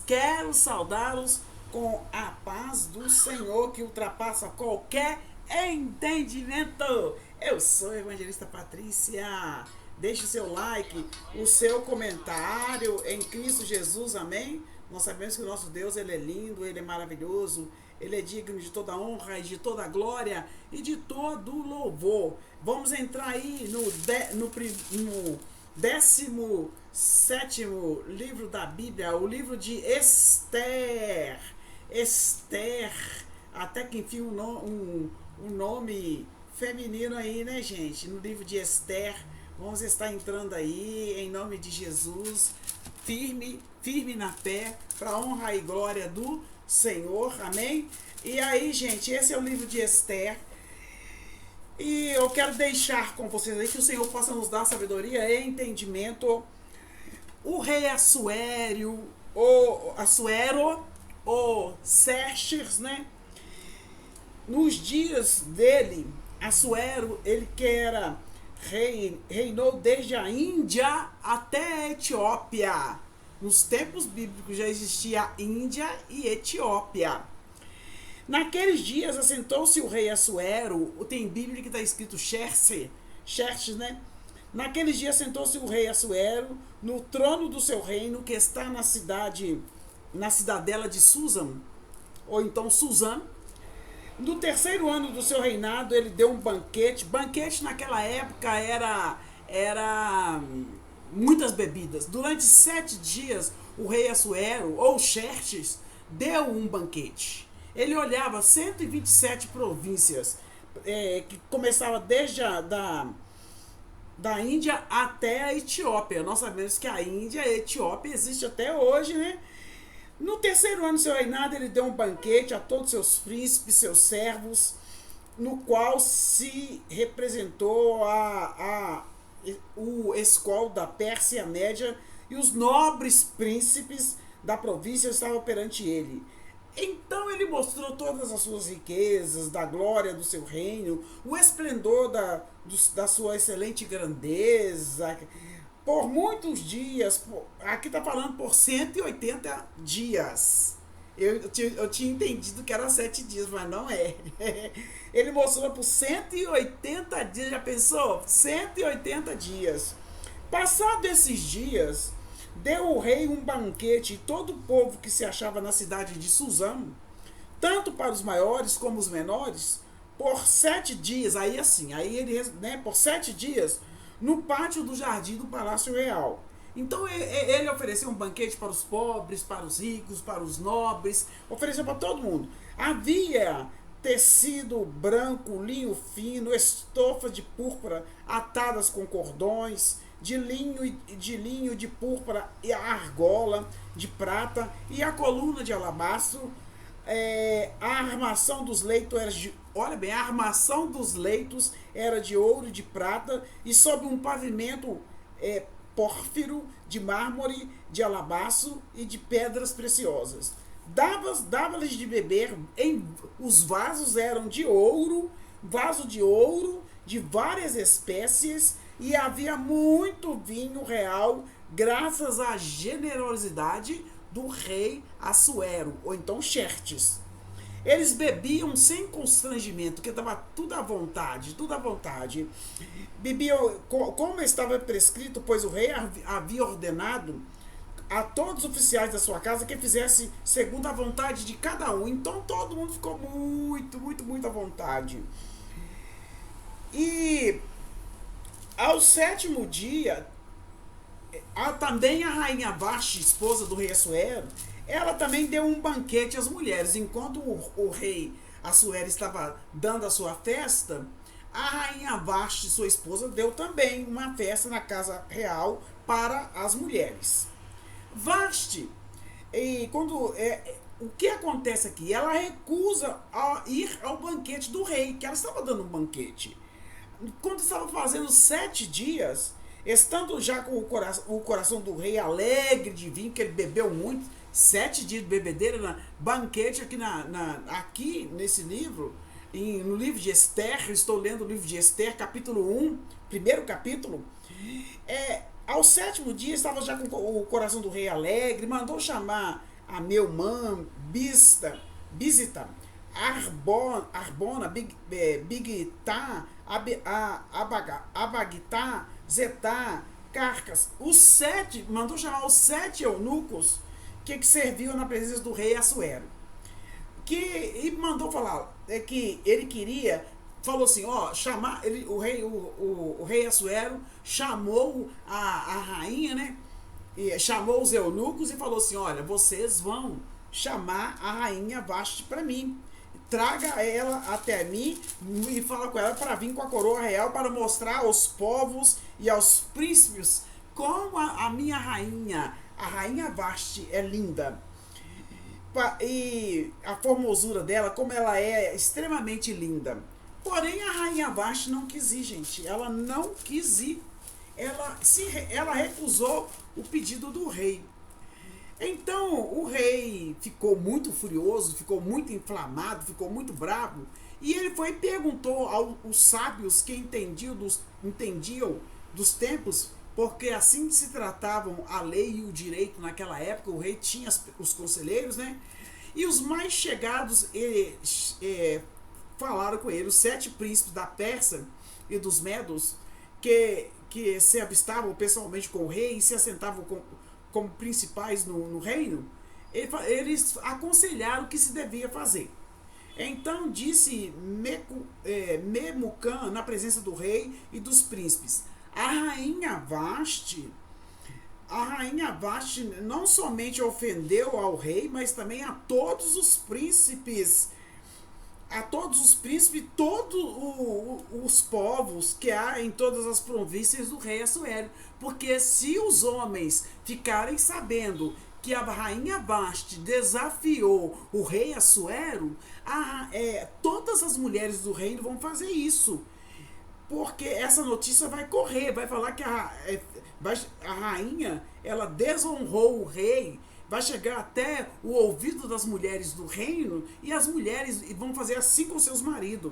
quero saudá-los com a paz do Senhor que ultrapassa qualquer entendimento. Eu sou a evangelista Patrícia. Deixe o seu like, o seu comentário em Cristo Jesus, amém? Nós sabemos que o nosso Deus, ele é lindo, ele é maravilhoso, ele é digno de toda honra e de toda glória e de todo louvor. Vamos entrar aí no 17º livro da Bíblia, o livro de Esther. Esther, até que enfim um nome feminino aí, né, gente? No livro de Esther, vamos estar entrando aí, em nome de Jesus, firme na fé, para honra e glória do Senhor, amém? E aí, gente, esse é o livro de Esther. E eu quero deixar com vocês aí que o Senhor possa nos dar sabedoria e entendimento. O rei Assuero, ou Xerxes, né? Nos dias dele, Assuero, ele que era reinou desde a Índia até a Etiópia. Nos tempos bíblicos já existia Índia e Etiópia. Naqueles dias assentou-se o rei Assuero, tem Bíblia que está escrito Xerxes, né? Naqueles dias assentou-se o rei Assuero no trono do seu reino, que está na cidadela de Susan, ou então Suzã. No terceiro ano do seu reinado, ele deu um banquete. Banquete naquela época era muitas bebidas. Durante 7 dias, o rei Assuero, ou Xerxes, deu um banquete. Ele olhava 127 províncias, que começava desde da Índia até a Etiópia. Nós sabemos que a Índia e a Etiópia existe até hoje, né? No terceiro ano do seu reinado, ele deu um banquete a todos seus príncipes, seus servos, no qual se representou o escol da Pérsia Média, e os nobres príncipes da província estavam perante ele. Então ele mostrou todas as suas riquezas, da glória do seu reino, o esplendor da sua excelente grandeza, por muitos dias. Aqui está falando por 180 dias. Eu tinha entendido que era 7 dias, mas não é. Ele mostrou por 180 dias, já pensou? 180 dias. Passado esses dias, deu o rei um banquete e todo o povo que se achava na cidade de Suzã, tanto para os maiores como os menores, por 7 dias, por 7 dias, no pátio do jardim do Palácio Real. Então ele ofereceu um banquete para os pobres, para os ricos, para os nobres, ofereceu para todo mundo. Havia tecido branco, linho fino, estofas de púrpura atadas com cordões, de linho de púrpura e a argola de prata e a coluna de alabastro. A armação dos leitos era de ouro e de prata, e sobre um pavimento pórfiro de mármore, de alabastro e de pedras preciosas. Dava-lhes de beber, os vasos eram de ouro, de várias espécies, e havia muito vinho real, graças à generosidade do rei Assuero, ou então Xerxes. Eles bebiam sem constrangimento, porque estava tudo à vontade. Bebiam como estava prescrito, pois o rei havia ordenado a todos os oficiais da sua casa que fizesse segundo a vontade de cada um. Então todo mundo ficou muito à vontade. E ao 7º dia, também a rainha Vashti, esposa do rei Assuero, ela também deu um banquete às mulheres. Enquanto o rei Assuero estava dando a sua festa, a rainha Vashti, sua esposa, deu também uma festa na casa real para as mulheres. Vashti, o que acontece aqui? Ela recusa a ir ao banquete do rei, que ela estava dando um banquete. Quando estava fazendo 7 dias, estando já com o coração do rei alegre de vinho, que ele bebeu muito, 7 dias de bebedeira, banquete aqui nesse livro, no livro de Esther. Eu estou lendo o livro de Esther, capítulo 1, primeiro capítulo. Ao sétimo dia estava já com o coração do rei alegre, mandou chamar a Meumã, Bizita, Arbona, Bigtá, Abagtá, Zetá, Carcas. Mandou chamar os 7 eunucos que serviam na presença do rei Assuero. E mandou falar que ele queria, falou assim, ó, chamar ele, o rei Assuero chamou a rainha, né? E chamou os eunucos e falou assim, olha, vocês vão chamar a rainha Vashti para mim. Traga ela até mim e fala com ela para vir com a coroa real para mostrar aos povos e aos príncipes como a minha rainha, a rainha Vashti, é linda. E a formosura dela, como ela é extremamente linda. Porém, a rainha Vashti não quis ir, gente. Ela não quis ir. Ela recusou o pedido do rei. Então, o rei ficou muito furioso, ficou muito inflamado, ficou muito bravo. E ele foi e perguntou aos sábios que entendiam dos tempos, porque assim se tratavam a lei e o direito naquela época. O rei tinha os conselheiros, né? E os mais chegados falaram com ele, os 7 príncipes da Pérsia e dos Medos, que se avistavam pessoalmente com o rei e se assentavam como principais no reino. Eles aconselharam o que se devia fazer. Então disse Memucã na presença do rei e dos príncipes, a rainha Vashti não somente ofendeu ao rei, mas também a todos os príncipes, todos os povos que há em todas as províncias do rei Assuero. Porque se os homens ficarem sabendo que a rainha Vashti desafiou o rei Assuero, todas as mulheres do reino vão fazer isso. Porque essa notícia vai correr, vai falar que a rainha, ela desonrou o rei, vai chegar até o ouvido das mulheres do reino, e as mulheres vão fazer assim com seus maridos.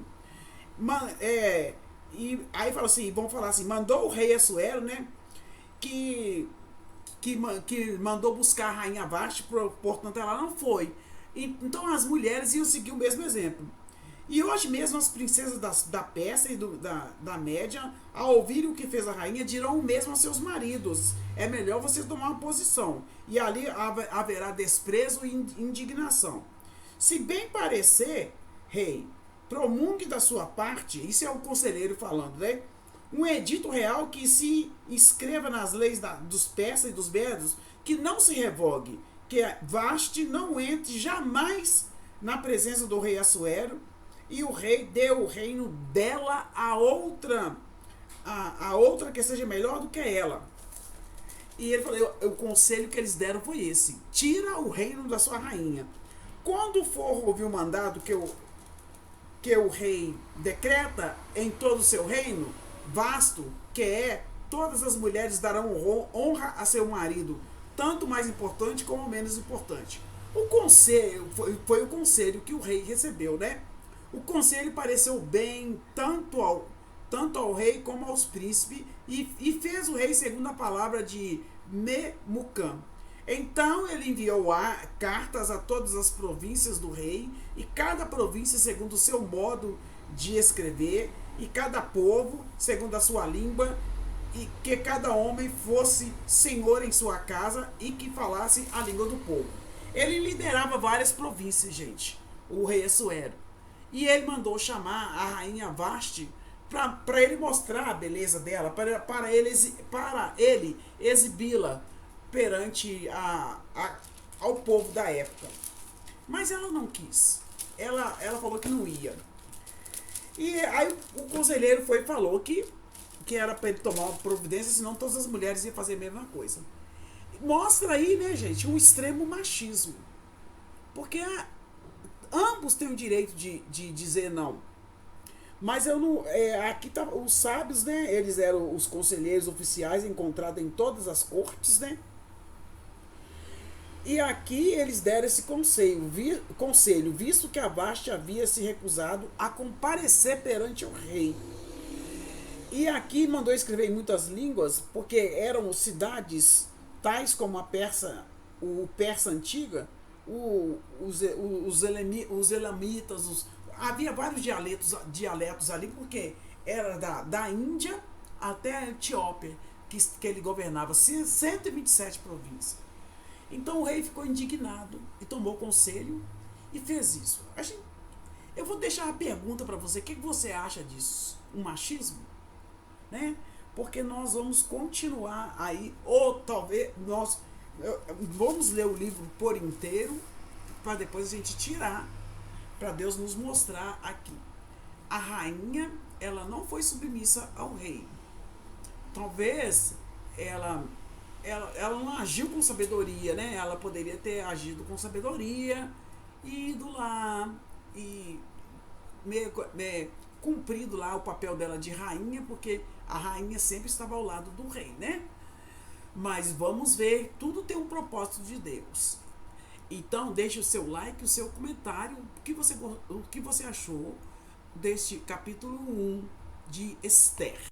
E aí fala assim, vão falar assim, mandou o rei Assuero, né, que mandou buscar a rainha Vashti, portanto ela não foi. Então as mulheres iam seguir o mesmo exemplo. E hoje mesmo as princesas da Pérsia e da Média, ao ouvirem o que fez a rainha, dirão o mesmo aos seus maridos. É melhor você tomar uma posição. E ali haverá desprezo e indignação. Se bem parecer, rei, promulgue da sua parte, isso é o conselheiro falando, né? Um edito real que se inscreva nas leis dos persas e dos medos, que não se revogue, que Vashti não entre jamais na presença do rei Assuero, e o rei deu o reino dela a outra que seja melhor do que ela. E ele falou, o conselho que eles deram foi esse: tira o reino da sua rainha. Quando for ouvir o mandado que o rei decreta em todo o seu reino vasto, todas as mulheres darão honra a seu marido, tanto mais importante como menos importante. O conselho foi o conselho que o rei recebeu, né? O conselho pareceu bem tanto ao rei como aos príncipes, e fez o rei segundo a palavra de Memucã. Então ele enviou cartas a todas as províncias do rei, e cada província segundo o seu modo de escrever, e cada povo segundo a sua língua, e que cada homem fosse senhor em sua casa e que falasse a língua do povo. Ele liderava várias províncias, gente, o rei Assuero. E ele mandou chamar a rainha Vashti para ele mostrar a beleza dela, para ele exibi-la perante ao povo da época. Mas ela não quis. Ela falou que não ia. E aí o conselheiro foi e falou que era para ele tomar uma providência, senão todas as mulheres iam fazer a mesma coisa. Mostra aí, né, gente, um extremo machismo. Porque ambos têm o direito de dizer não. Mas eu não. Aqui tá os sábios, né? Eles eram os conselheiros oficiais encontrados em todas as cortes, né? E aqui eles deram esse conselho, visto que a Vashti havia se recusado a comparecer perante o rei. E aqui mandou escrever em muitas línguas, porque eram cidades tais como a Persa, o Persa antiga, os elamitas, havia vários dialetos ali, porque era da Índia até a Etiópia, que ele governava 127 províncias. Então o rei ficou indignado e tomou conselho e fez isso. Eu vou deixar a pergunta para você: o que você acha disso? Um machismo? Né? Porque nós vamos continuar aí, ou talvez nós vamos ler o livro por inteiro, para depois a gente tirar, para Deus nos mostrar aqui. A rainha, ela não foi submissa ao rei. Talvez ela não agiu com sabedoria, né? Ela poderia ter agido com sabedoria e ido lá e cumprido lá o papel dela de rainha, porque a rainha sempre estava ao lado do rei, né? Mas vamos ver, tudo tem um propósito de Deus. Então deixe o seu like, o seu comentário, o que você achou deste capítulo 1 de Esther.